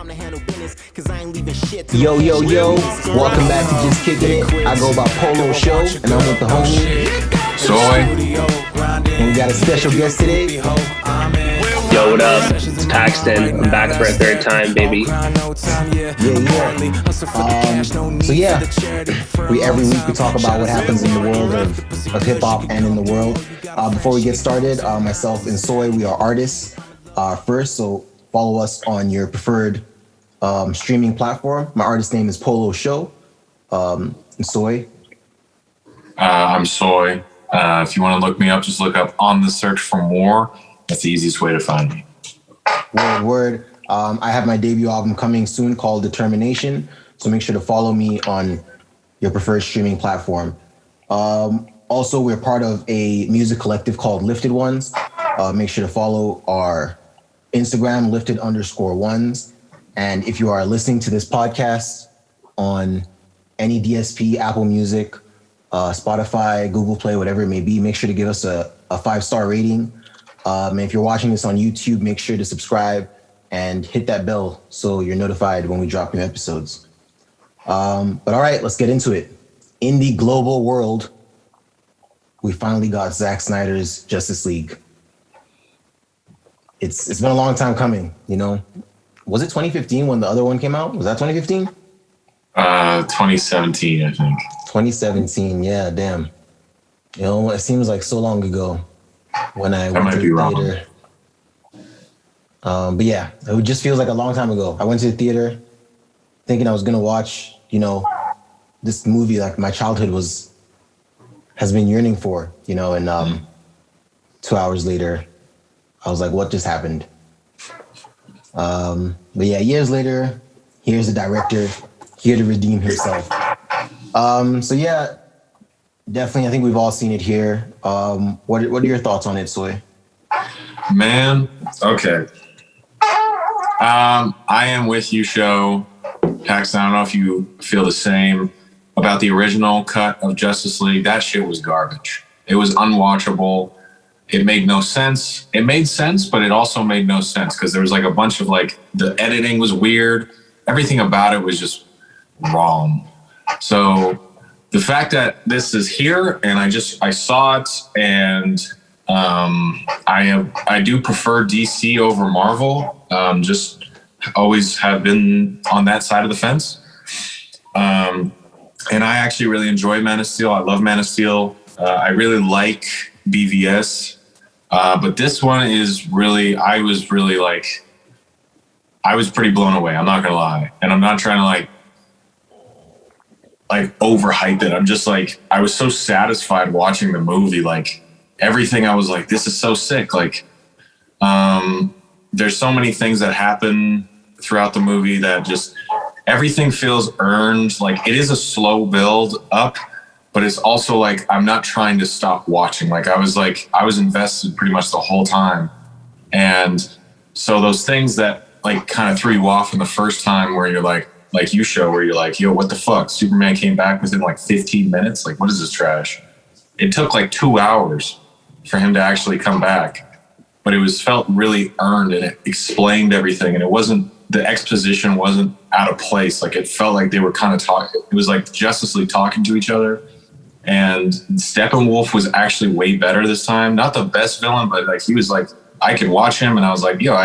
Yo, yo, yo, welcome back to Just Kicking It. I go by Polo Show, and I'm with the homie Soy. And we got a special guest today. Yo, what up? It's Paxton. I'm back for a third time, baby. Every week we talk about what happens in the world of hip-hop and in the world. Before we get started, myself and Soy, we are artists first, so follow us on your preferred streaming platform. My artist name is Polo Show. And Soy? I'm Soy. If you want to look me up, just look up On the Search for More. That's the easiest way to find me. Word. I have my debut album coming soon called Determination. So make sure to follow me on your preferred streaming platform. Also, we're part of a music collective called Lifted Ones. Make sure to follow our Instagram, lifted_ones. And if you are listening to this podcast on any DSP, Apple Music, Spotify, Google Play, whatever it may be, make sure to give us a 5-star rating. And if you're watching this on YouTube, make sure to subscribe and hit that bell so you're notified when we drop new episodes. But all right, let's get into it. In the global world, we finally got Zack Snyder's Justice League. It's been a long time coming, you know. Was it 2015 when the other one came out? Was that 2015? 2017, I think. 2017, yeah, damn. You know, it seems like so long ago when I went to the theater. But yeah, it just feels like a long time ago. I went to the theater thinking I was gonna watch, you know, this movie like my childhood has been yearning for, you know, and 2 hours later, I was like, what just happened? But yeah, years later, here's the director here to redeem himself. So yeah, definitely, I think we've all seen it here. What are your thoughts on it, Soy? Man, okay. I am with you, Show. Paxton, I don't know if you feel the same about the original cut of Justice League. That shit was garbage. It was unwatchable. It made no sense. It made sense, but it also made no sense because there was like a bunch of like, the editing was weird. Everything about it was just wrong. So the fact that this is here and I saw it and I do prefer DC over Marvel. Just always have been on that side of the fence. And I actually really enjoy Man of Steel. I love Man of Steel. I really like BVS. But this one is really, I was pretty blown away. I'm not gonna lie. And I'm not trying to like overhype it. I'm just like, I was so satisfied watching the movie. Like everything, I was like, this is so sick. Like, there's so many things that happen throughout the movie that just, everything feels earned. Like it is a slow build up, but it's also like, I'm not trying to stop watching. Like I was invested pretty much the whole time. And so those things that like kind of threw you off in the first time where you're like you Show, where you're like, yo, what the fuck? Superman came back within like 15 minutes. Like, what is this trash? It took like 2 hours for him to actually come back, but it felt really earned and it explained everything. And the exposition wasn't out of place. Like it felt like they were kind of talking. It was like Justice League talking to each other. And Steppenwolf was actually way better this time. Not the best villain, but like he was like, I could watch him and I was like, yo,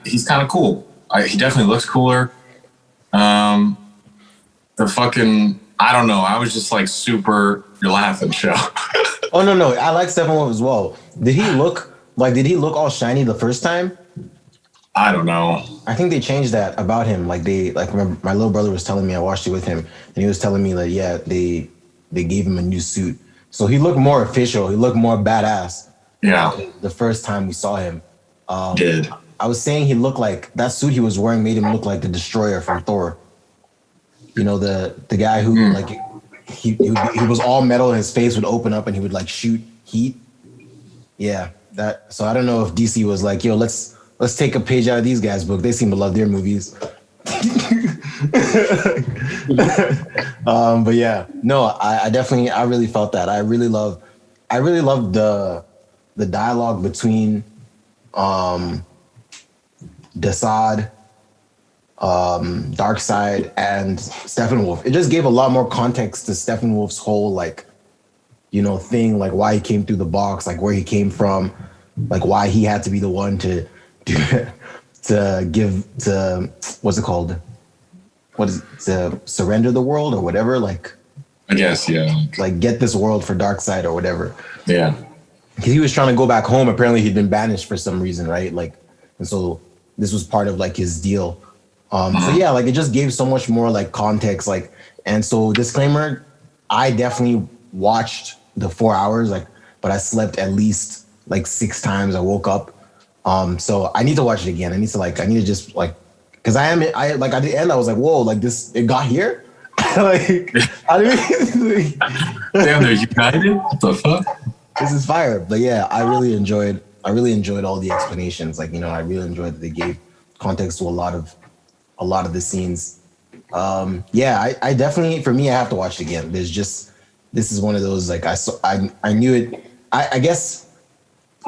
he's kind of cool. He definitely looks cooler. I don't know. I was just like super, you're laughing, Show. Oh, no. I like Steppenwolf as well. Did he look all shiny the first time? I don't know. I think they changed that about him. Like my little brother was telling me, I watched it with him, and he was telling me like, yeah, they gave him a new suit. So he looked more official. He looked more badass. Yeah. The first time we saw him. Did. I was saying he looked like, that suit he was wearing made him look like the Destroyer from Thor. You know, the guy who like, he was all metal and his face would open up and he would like shoot heat. Yeah. So I don't know if DC was like, yo, let's take a page out of these guys' book. They seem to love their movies. But yeah, no, I really felt that. I really love the dialogue between Desaad Darkseid and Steppenwolf. It just gave a lot more context to Steppenwolf's whole like, you know, thing, like why he came through the box, like where he came from, like why he had to be the one to do to give to what's it called? What is it? To surrender the world or whatever, like I guess, yeah. like get this world for Darkseid or whatever. Yeah. He was trying to go back home. Apparently he'd been banished for some reason, right? Like, and so this was part of like his deal. So yeah, like it just gave so much more like context, like, and so disclaimer, I definitely watched the 4 hours, like, but I slept at least like 6 times. I woke up. So I need to watch it again. I need to just like, cause I like at the end I was like, whoa, like this, it got here. Like, I mean, Damn, they're united? What the fuck? this is fire. But yeah, I really enjoyed all the explanations. Like, you know, I really enjoyed that they gave context to a lot of the scenes. Yeah, I definitely, for me, I have to watch it again. This is one of those, like, I knew it. I guess,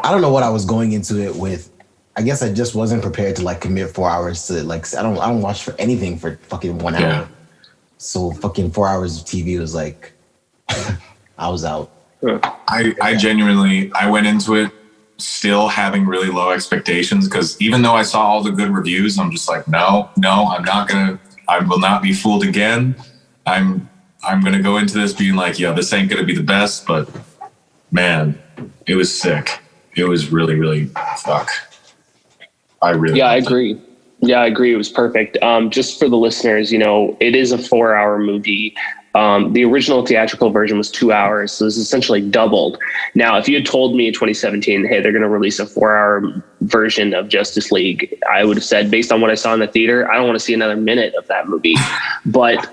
I don't know what I was going into it with. I guess I just wasn't prepared to like commit 4 hours to like, I don't watch for anything for fucking 1 hour. Yeah. So fucking 4 hours of TV was like, I was out. I genuinely, I went into it still having really low expectations, because even though I saw all the good reviews, I'm just like, no, I will not be fooled again. I'm going to go into this being like, yeah, this ain't going to be the best, but man, it was sick. It was really, really, fuck. I agree. Yeah, I agree. It was perfect. Just for the listeners, you know, it is a 4-hour movie. The original theatrical version was 2 hours, so this is essentially doubled. Now, if you had told me in 2017, hey, they're going to release a 4-hour version of Justice League, I would have said, based on what I saw in the theater, I don't want to see another minute of that movie. But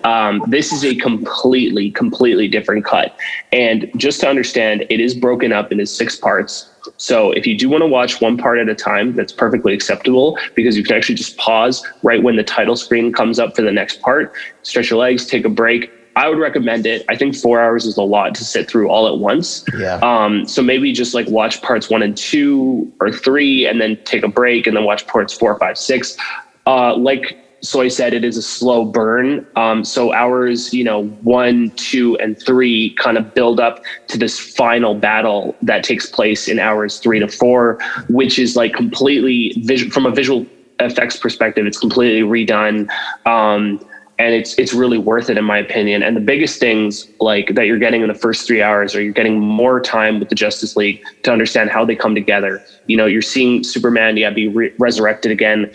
this is a completely different cut. And just to understand, it is broken up into 6 parts. So if you do want to watch one part at a time, that's perfectly acceptable, because you can actually just pause right when the title screen comes up for the next part, stretch your legs, take a break. I would recommend it. I think 4 hours is a lot to sit through all at once. Yeah. So maybe just like watch parts 1 and 2 or 3 and then take a break and then watch parts 4, 5, 6. Like Soy said, it is a slow burn. So hours, 1, 2, and 3 kind of build up to this final battle that takes place in hours 3 to 4, which is like completely from a visual effects perspective, it's completely redone. And it's really worth it, in my opinion. And the biggest things like that you're getting in the first 3 hours, are you're getting more time with the Justice League to understand how they come together. You're seeing Superman, be resurrected again.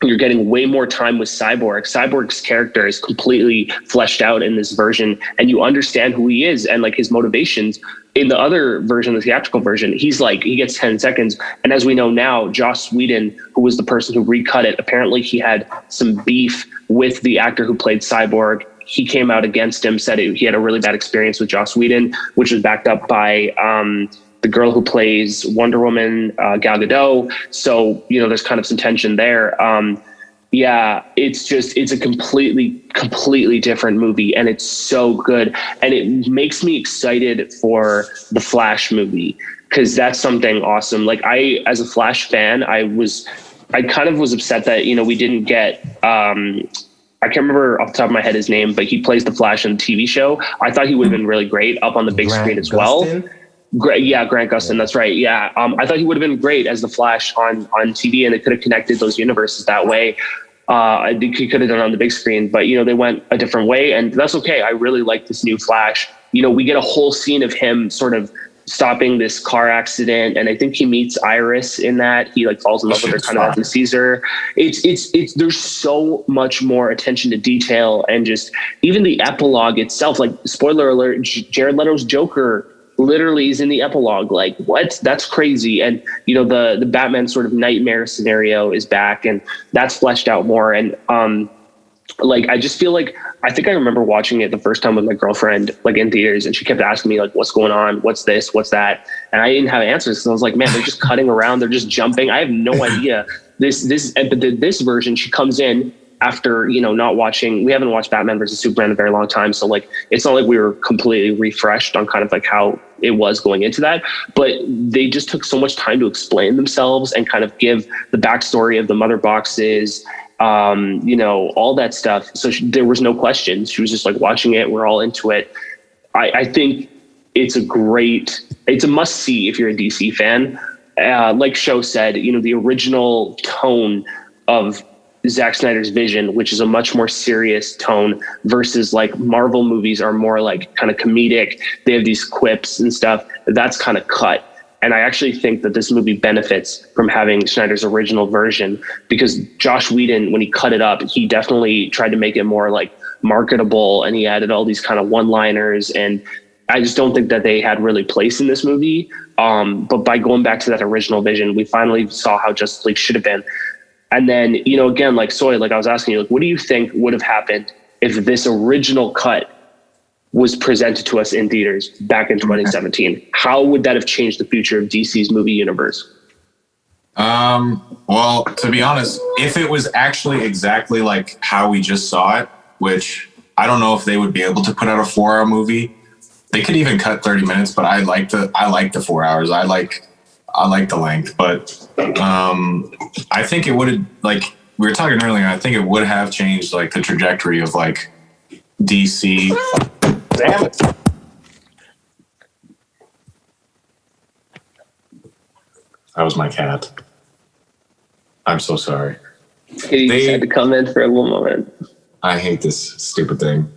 You're getting way more time with Cyborg. Cyborg's character is completely fleshed out in this version, and you understand who he is and like his motivations. In the other version, the theatrical version, he gets 10 seconds. And as we know now, Joss Whedon, who was the person who recut it, apparently he had some beef with the actor who played Cyborg. He came out against him, said he had a really bad experience with Joss Whedon, which was backed up by the girl who plays Wonder Woman, Gal Gadot. So, there's kind of some tension there. Yeah, it's a completely different movie, and it's so good. And it makes me excited for the Flash movie, because that's something awesome. Like as a Flash fan, I kind of was upset that, we didn't get, I can't remember off the top of my head his name, but he plays the Flash in the TV show. I thought he would have been really great up on the big screen as well. Yeah, Grant Gustin. That's right. Yeah. I thought he would have been great as the Flash on TV, and they could have connected those universes that way. I think he could have done it on the big screen, but they went a different way, and that's okay. I really like this new Flash. We get a whole scene of him sort of stopping this car accident, and I think he meets Iris in that. He like falls in love with her kind of as he sees her. It's there's so much more attention to detail, and just even the epilogue itself. Like, spoiler alert, Jared Leto's Joker literally is in the epilogue. Like, what? That's crazy. And the Batman sort of nightmare scenario is back, and that's fleshed out more. And like, I just feel like, I think I remember watching it the first time with my girlfriend, like in theaters, and she kept asking me like, what's going on? What's this? What's that? And I didn't have answers. So I was like, man, they're just cutting around. They're just jumping. I have no idea. This version, she comes in after, not watching, we haven't watched Batman versus Superman in a very long time. So like, it's not like we were completely refreshed on kind of like how it was going into that, but they just took so much time to explain themselves and kind of give the backstory of the mother boxes all that stuff. So there was no question. She was just like watching it. We're all into it. I think it's a must see if you're a DC fan. Like Show said, the original tone of Zack Snyder's vision, which is a much more serious tone versus like Marvel movies are more like kind of comedic. They have these quips and stuff. That's kind of cut. And I actually think that this movie benefits from having Snyder's original version, because Josh Whedon, when he cut it up, he definitely tried to make it more like marketable, and he added all these kind of one-liners. And I just don't think that they had really place in this movie. But by going back to that original vision, we finally saw how Justice League should have been. And then, again, like Soy, like I was asking you, like, what do you think would have happened if this original cut was presented to us in theaters back in 2017? How would that have changed the future of DC's movie universe? Well, to be honest, if it was actually exactly like how we just saw it, which I don't know if they would be able to put out a 4-hour movie. They could even cut 30 minutes, but I like the 4 hours. I like the length, but I think it would have, like we were talking earlier, I think it would have changed like the trajectory of like DC. Damn it. That was my cat. I'm so sorry. He just had to come in for a little moment. I hate this stupid thing.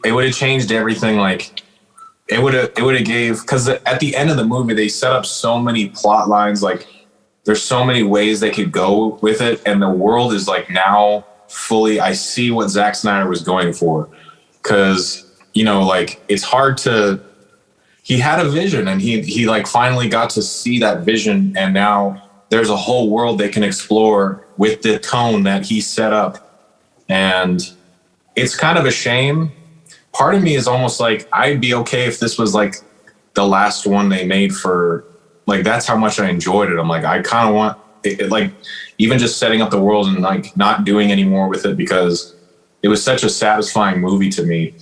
It would have changed everything. Like it would have gave, because at the end of the movie they set up so many plot lines. Like there's so many ways they could go with it, and the world is like now fully. I see what Zack Snyder was going for, because like it's hard to. He had a vision, and he like finally got to see that vision, and now there's a whole world they can explore with the tone that he set up. And it's kind of a shame. Part of me is almost like, I'd be okay if this was like the last one they made for, like, that's how much I enjoyed it. I'm like, I kind of want it, like, even just setting up the world and like not doing any more with it, because it was such a satisfying movie to me.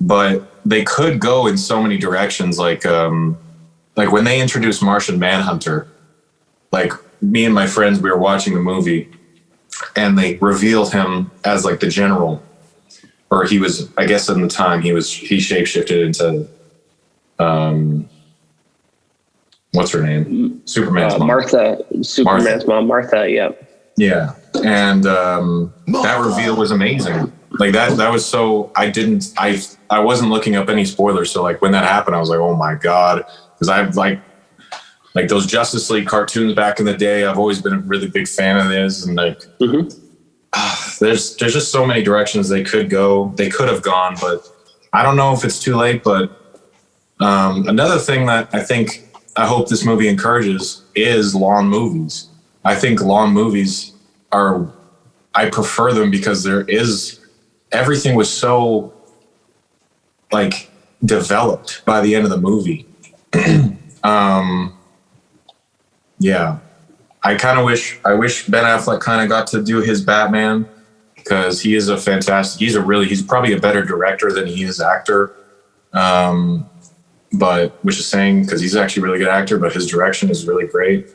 But they could go in so many directions. Like when they introduced Martian Manhunter, like me and my friends, we were watching the movie and they revealed him as like the general, or he was, I guess in the time he shapeshifted into, what's her name? Superman's mom. Superman's mom, Martha. Yep. Yeah. And that reveal was amazing. Like that was so, I wasn't looking up any spoilers. So like when that happened, I was like, oh my God. Cause I've like those Justice League cartoons back in the day, I've always been a really big fan of this. And like, there's just so many directions they could have gone, but I don't know if it's too late. But another thing that I hope this movie encourages is long movies. I think long movies I prefer them because everything was so like developed by the end of the movie. Yeah, I wish Ben Affleck kind of got to do his Batman, because he is he's probably a better director than he is actor. But which is saying, because he's actually a really good actor, but his direction is really great.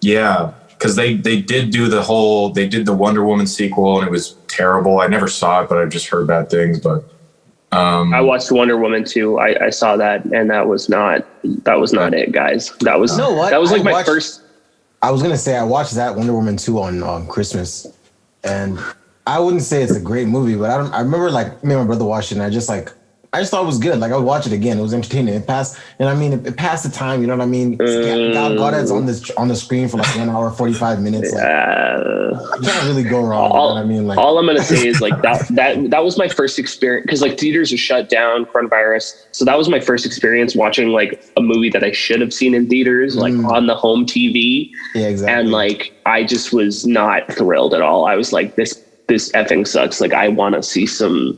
Yeah, because they did the Wonder Woman sequel, and it was terrible. I never saw it, but I've just heard bad things. But I watched Wonder Woman 2. I saw that, and that was not it, guys. That was like my first. I was gonna say I watched that Wonder Woman 2 on Christmas, and I wouldn't say it's a great movie, but I remember like me and my brother watched it, and I just thought it was good. Like I would watch it again. It was entertaining. It passed, and I mean, it passed the time. You know what I mean? Gal Gadot's on the screen for like 1 hour 45 minutes. Like, you can't really go wrong. You know what I mean? Like, all I'm gonna say is like that was my first experience, because like theaters are shut down, coronavirus. So that was my first experience watching like a movie that I should have seen in theaters, like on the home TV. Yeah, exactly. And like I just was not thrilled at all. I was like, this effing sucks. Like I want to see some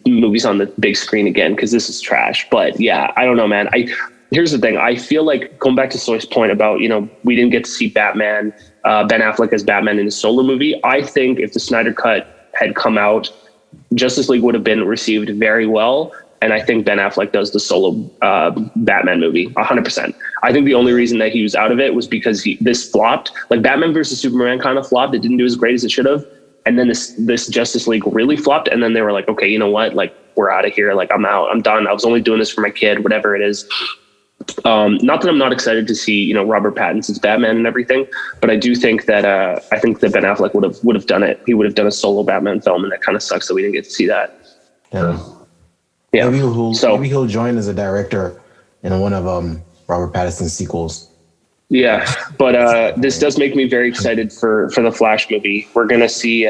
movies on the big screen again, because this is trash. But yeah, I don't know, man. Here's the thing. I feel like, going back to Soy's point about, we didn't get to see Batman, Ben Affleck as Batman in his solo movie. I think if the Snyder Cut had come out, Justice League would have been received very well. And I think Ben Affleck does the solo Batman movie 100%. I think the only reason that he was out of it was because this flopped. Like Batman versus Superman kind of flopped. It didn't do as great as it should have. And then this Justice League really flopped. And then they were like, okay, you know what? Like, we're out of here. Like, I'm out. I'm done. I was only doing this for my kid, whatever it is. Not that I'm not excited to see, Robert Pattinson's Batman and everything, but I do think that I think that Ben Affleck would have done it. He would have done a solo Batman film, and that kind of sucks that we didn't get to see that. Yeah. Maybe he'll join as a director in one of Robert Pattinson's sequels. Yeah, but this does make me very excited for the Flash movie. We're gonna see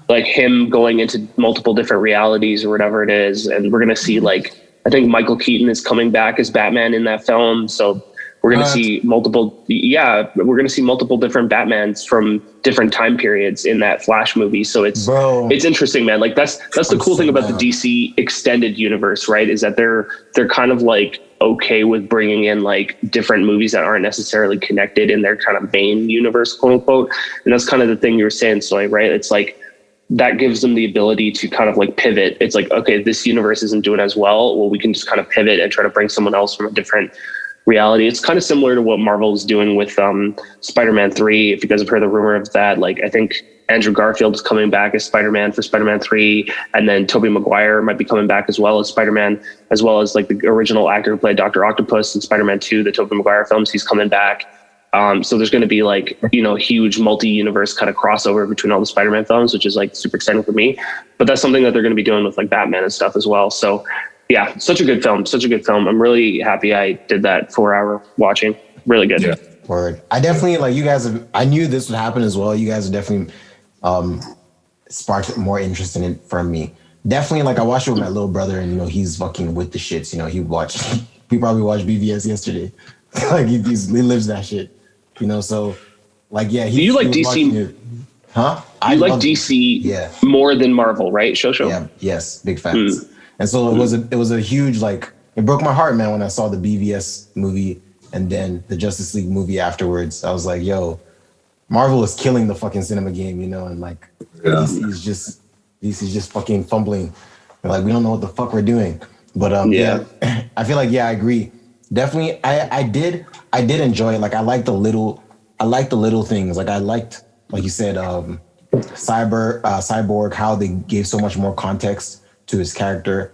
like him going into multiple different realities or whatever it is, and we're gonna see like I think Michael Keaton is coming back as Batman in that film, so we're gonna see multiple. Yeah, we're gonna see multiple different Batmans from different time periods in that Flash movie. So it's interesting, man. Like that's the cool thing about the DC extended universe, right? Is that they're kind of like okay with bringing in like different movies that aren't necessarily connected in their kind of main universe, quote unquote. And that's kind of the thing you were saying, Soy, right? It's like that gives them the ability to kind of like pivot. It's like, okay, this universe isn't doing as well. Well, we can just kind of pivot and try to bring someone else from a different reality. It's kind of similar to what Marvel is doing with Spider-Man 3. If you guys have heard the rumor of that, like I think Andrew Garfield is coming back as Spider-Man for Spider-Man 3, and then Tobey Maguire might be coming back as well as Spider-Man, as well as like the original actor who played Dr. Octopus in Spider-Man 2, the Tobey Maguire films. He's coming back. So there's going to be like, huge multi-universe kind of crossover between all the Spider-Man films, which is like super exciting for me. But that's something that they're going to be doing with like Batman and stuff as well. So yeah, such a good film. I'm really happy I did that 4-hour watching. Really good. Yeah. Word. I definitely like you guys. I knew this would happen as well. You guys have definitely sparked more interest in it from me. Definitely, like I watched it with my little brother, and he's fucking with the shits. He probably watched BVS yesterday. Like he lives that shit. So like yeah. Do you like DC? Huh? I like DC more than Marvel, right? Show. Yeah. Yes. Big fans. And so it was a huge like it broke my heart, man, when I saw the BVS movie and then the Justice League movie afterwards. I was like, yo, Marvel is killing the fucking cinema game, and like DC's just fucking fumbling. They're like, we don't know what the fuck we're doing. But I feel like I agree. Definitely, I did enjoy it. Like I liked the little things. Like I liked, like you said, Cyborg, how they gave so much more context to his character.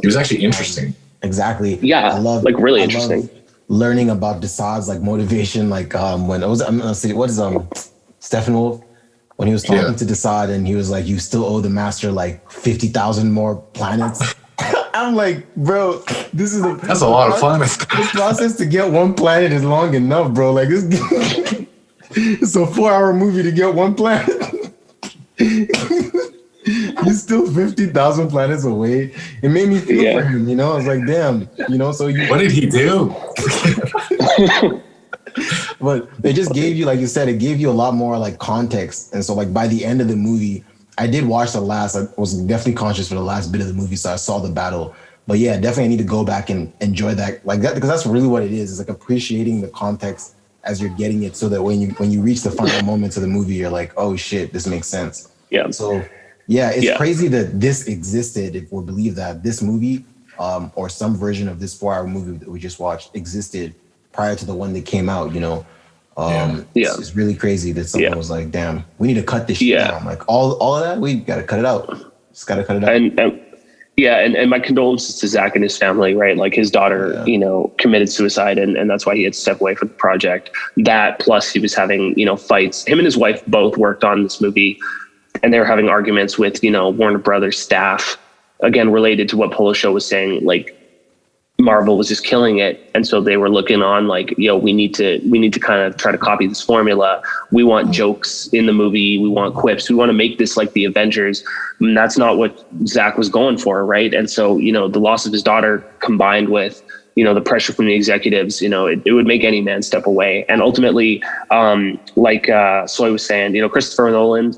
He was actually interesting. Exactly. Yeah, I love really interesting. Learning about Desaad's like motivation, like when it was I'm gonna say what is Steppenwolf when he was talking to Desaad and he was like, you still owe the master like 50,000 more planets. I'm like, bro, that's a lot of planets. This process to get one planet is long enough, bro. Like this it's a 4-hour movie to get one planet. He's still 50,000 planets away. It made me feel for him, I was like, damn, so what did he do? But they just gave you, like you said, it gave you a lot more like context. And so like by the end of the movie, I did watch I was definitely conscious for the last bit of the movie. So I saw the battle, but yeah, definitely I need to go back and enjoy that like that, because that's really what it is. It's like appreciating the context as you're getting it so that when you reach the final moments of the movie, you're like, oh shit, this makes sense. Yeah. So yeah, it's crazy that this existed. If we believe that this movie or some version of this 4-hour movie that we just watched existed prior to the one that came out, it's really crazy that someone was like, damn, we need to cut this shit down. Like all of that, we got to cut it out. Just got to cut it out. And my condolences to Zack and his family, right? Like his daughter, committed suicide and that's why he had to step away from the project. That plus he was having, fights. Him and his wife both worked on this movie and they were having arguments with, Warner Brothers staff, again, related to what Polo Show was saying, like Marvel was just killing it. And so they were looking on like, we need to kind of try to copy this formula. We want jokes in the movie. We want quips. We want to make this like the Avengers. And that's not what Zack was going for. Right. And so, the loss of his daughter combined with, the pressure from the executives, it would make any man step away. And ultimately, like Soy was saying, Christopher Nolan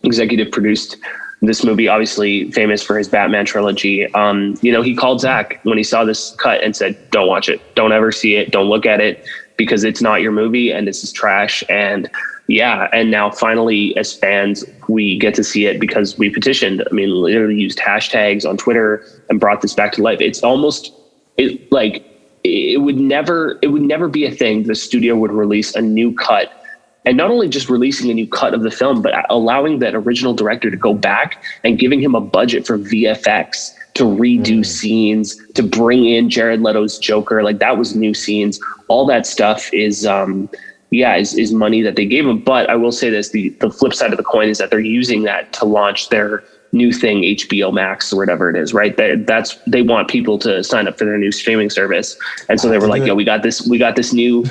executive produced this movie, obviously famous for his Batman trilogy. He called Zack when he saw this cut and said, don't watch it. Don't ever see it. Don't look at it. because it's not your movie and this is trash. And yeah, and now finally as fans, we get to see it because we petitioned. I mean, literally used hashtags on Twitter and brought this back to life. It's almost it would never be a thing. The studio would release a new cut, and not only just releasing a new cut of the film, but allowing that original director to go back and giving him a budget for VFX to redo scenes, to bring in Jared Leto's Joker. Like, that was new scenes. All that stuff is money that they gave him. But I will say this, the flip side of the coin is that they're using that to launch their new thing, HBO Max or whatever it is, right? They want people to sign up for their new streaming service. And so they were like, yo, we got this new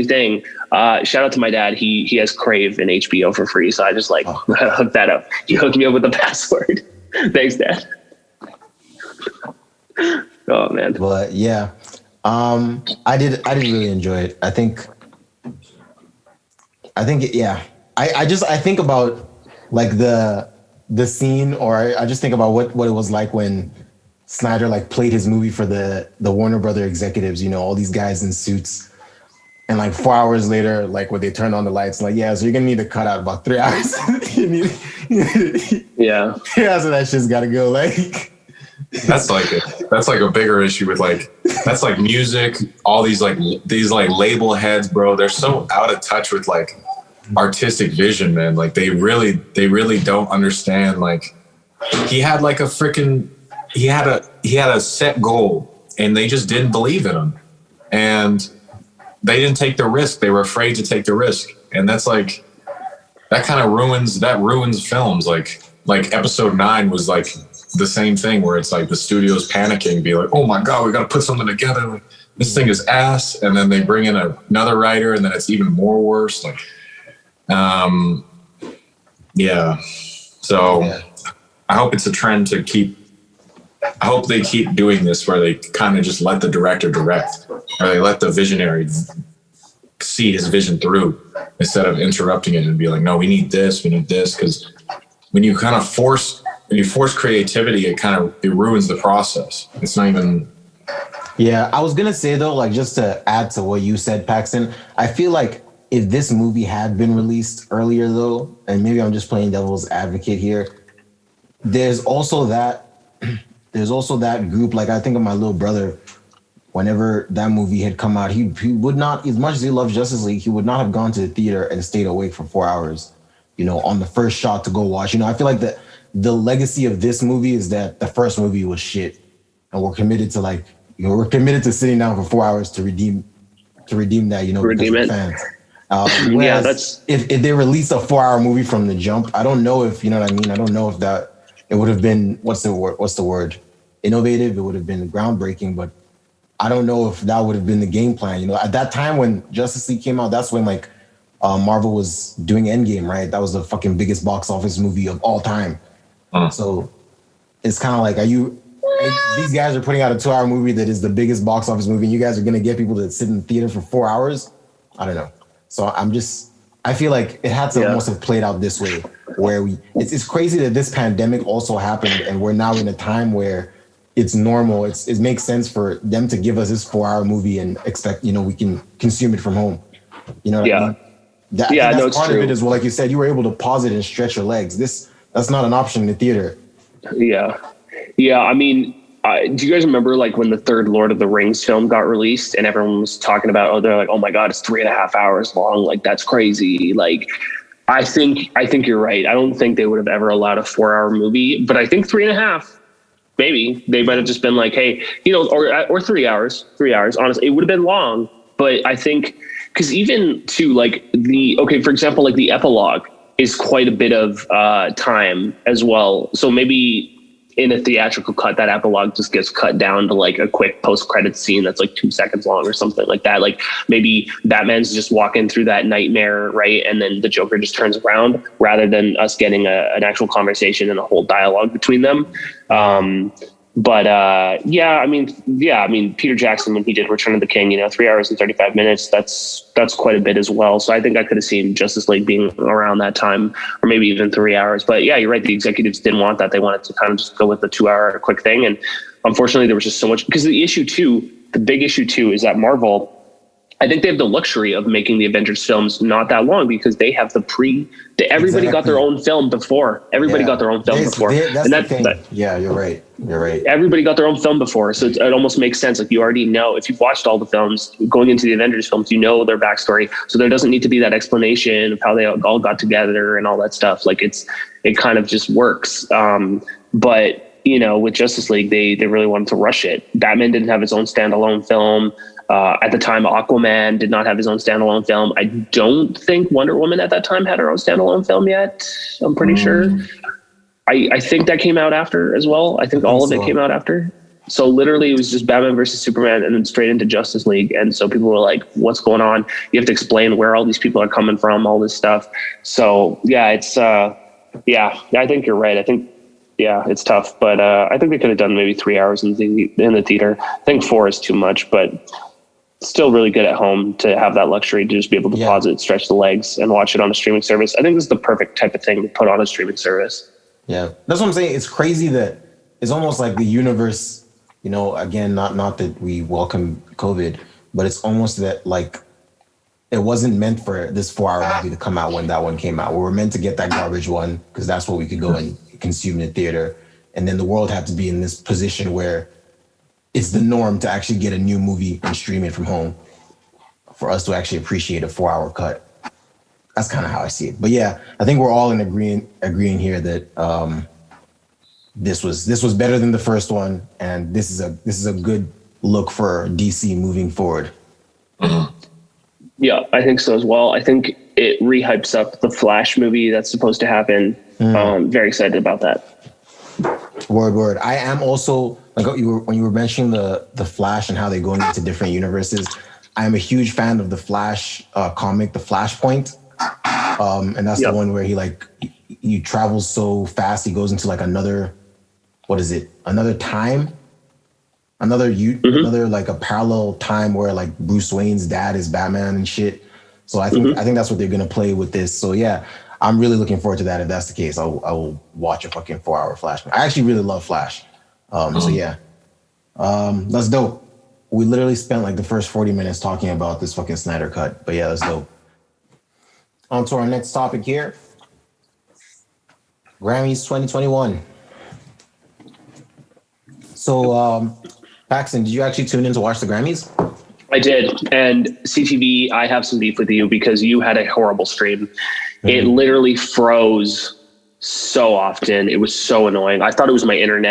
thing. Shout out to my dad. He has Crave and HBO for free. So I just hooked that up. He hooked me up with the password. Thanks, Dad. Oh man. But yeah, I did really enjoy it. I think I think about like the scene, or I just think about what it was like when Snyder like played his movie for the Warner Brother executives, you know, all these guys in suits. And like 4 hours later, like when they turned on the lights, like, yeah, so you're gonna need to cut out about 3 hours. Yeah. Yeah, so that shit's gotta go. Like that's like a bigger issue with that's like music, all these label heads, bro. They're so out of touch with like artistic vision, man. Like they really don't understand. Like he had a set goal and they just didn't believe in him. And they didn't take the risk. They were afraid to take the risk. And that's like, that kind of ruins films. Like episode 9 was like the same thing, where it's like the studio's panicking, be like, oh my God, we got to put something together. Like, this thing is ass. And then they bring in another writer and then it's even more worse. Like, yeah. So I hope it's a trend to I hope they keep doing this, where they kind of just let the director direct, or they let the visionary see his vision through instead of interrupting it and be like, no, we need this. Because when you kind of force creativity, it ruins the process. It's not even. Yeah, I was gonna say though, like, just to add to what you said, Paxton, I feel like if this movie had been released earlier though, and maybe I'm just playing devil's advocate here, there's also that group. Like, I think of my little brother. Whenever that movie had come out, he would not, as much as he loves Justice League, he would not have gone to the theater and stayed awake for 4 hours, you know, on the first shot to go watch. You know, I feel like the legacy of this movie is that the first movie was shit, and we're committed to sitting down for 4 hours to redeem that, you know, redeem it. Fans. Whereas if they released a 4 hour movie from the jump, I don't know if, you know what I mean. I don't know if it would have been, what's the word? Innovative. It would have been groundbreaking, but I don't know if that would have been the game plan. You know, at that time when Justice League came out, that's when like Marvel was doing Endgame, right? That was the fucking biggest box office movie of all time. So it's kind of like, these guys are putting out a 2 hour movie that is the biggest box office movie, and you guys are going to get people to sit in the theater for 4 hours? I don't know. So I feel like it had to almost have played out this way, where it's crazy that this pandemic also happened, and we're now in a time where it's normal. It makes sense for them to give us this 4 hour movie and expect, you know, we can consume it from home. You know what I mean? That's part of it as well. Like you said, you were able to pause it and stretch your legs. That's not an option in the theater. Yeah. I mean, do you guys remember like when the third Lord of the Rings film got released and everyone was talking about, they're like, oh my God, it's 3.5 hours long. Like, that's crazy. Like, I think you're right. I don't think they would have ever allowed a 4 hour movie, but I think 3.5. Maybe they might have just been like, hey, you know, or 3 hours. Honestly, it would have been long, but I think because even to like for example, like the epilogue is quite a bit of time as well. So maybe in a theatrical cut, that epilogue just gets cut down to like a quick post-credits scene that's like 2 seconds long or something like that. Like maybe Batman's just walking through that nightmare, right? And then the Joker just turns around, rather than us getting an actual conversation and a whole dialogue between them. I mean, Peter Jackson, when he did Return of the King, you know, 3 hours and 35 minutes, that's quite a bit as well. So I think I could have seen Justice League being around that time, or maybe even 3 hours. But yeah, you're right. The executives didn't want that. They wanted to kind of just go with the 2 hour quick thing. And unfortunately there was just so much, because the big issue too, is that Marvel, I think they have the luxury of making the Avengers films not that long because they have everybody got their own film before. Everybody got their own film before. That's the thing. Yeah, you're right. Everybody got their own film before. So it almost makes sense. Like, you already know, if you've watched all the films going into the Avengers films, you know their backstory. So there doesn't need to be that explanation of how they all got together and all that stuff. Like, it kind of just works. But with Justice League, they really wanted to rush it. Batman didn't have his own standalone film. At the time, Aquaman did not have his own standalone film. I don't think Wonder Woman at that time had her own standalone film yet. I'm pretty sure. I think that came out after as well. I think all of it came out after. So literally it was just Batman versus Superman and then straight into Justice League. And so people were like, what's going on? You have to explain where all these people are coming from, all this stuff. So yeah, it's, I think you're right. I think, it's tough, but I think they could have done maybe 3 hours in the theater. I think 4 is too much, but still really good at home to have that luxury to just be able to pause it, stretch the legs, and watch it on a streaming service. I think this is the perfect type of thing to put on a streaming service. Yeah, that's what I'm saying. It's crazy that it's almost like the universe, again, not that we welcome COVID, but it's almost that like it wasn't meant for this 4-hour movie to come out when that one came out. We were meant to get that garbage one because that's what we could go and consume in the theater. And then the world had to be in this position where it's the norm to actually get a new movie and stream it from home for us to actually appreciate a 4-hour cut. That's kind of how I see it. But yeah, I think we're all in agreeing here that this was better than the first one, and this is a good look for DC moving forward. Yeah, I think so as well. I think it rehypes up the Flash movie that's supposed to happen. Very excited about that. Word. I am also, like when you were mentioning the Flash and how they're going into different universes. I am a huge fan of the Flash comic, The Flashpoint. And that's the one where he travels so fast, he goes into like another time, another like a parallel time where like Bruce Wayne's dad is Batman and shit. So I think that's what they're gonna play with this. So yeah, I'm really looking forward to that. If that's the case, I will watch a fucking 4-hour Flash. I actually really love Flash. So yeah, that's dope. We literally spent like the first 40 minutes talking about this fucking Snyder cut. But yeah, that's dope. On to our next topic here. Grammys 2021. So, Paxton, did you actually tune in to watch the Grammys? I did. And CTV, I have some beef with you because you had a horrible stream. It literally froze so often. It was so annoying. I thought it was my internet.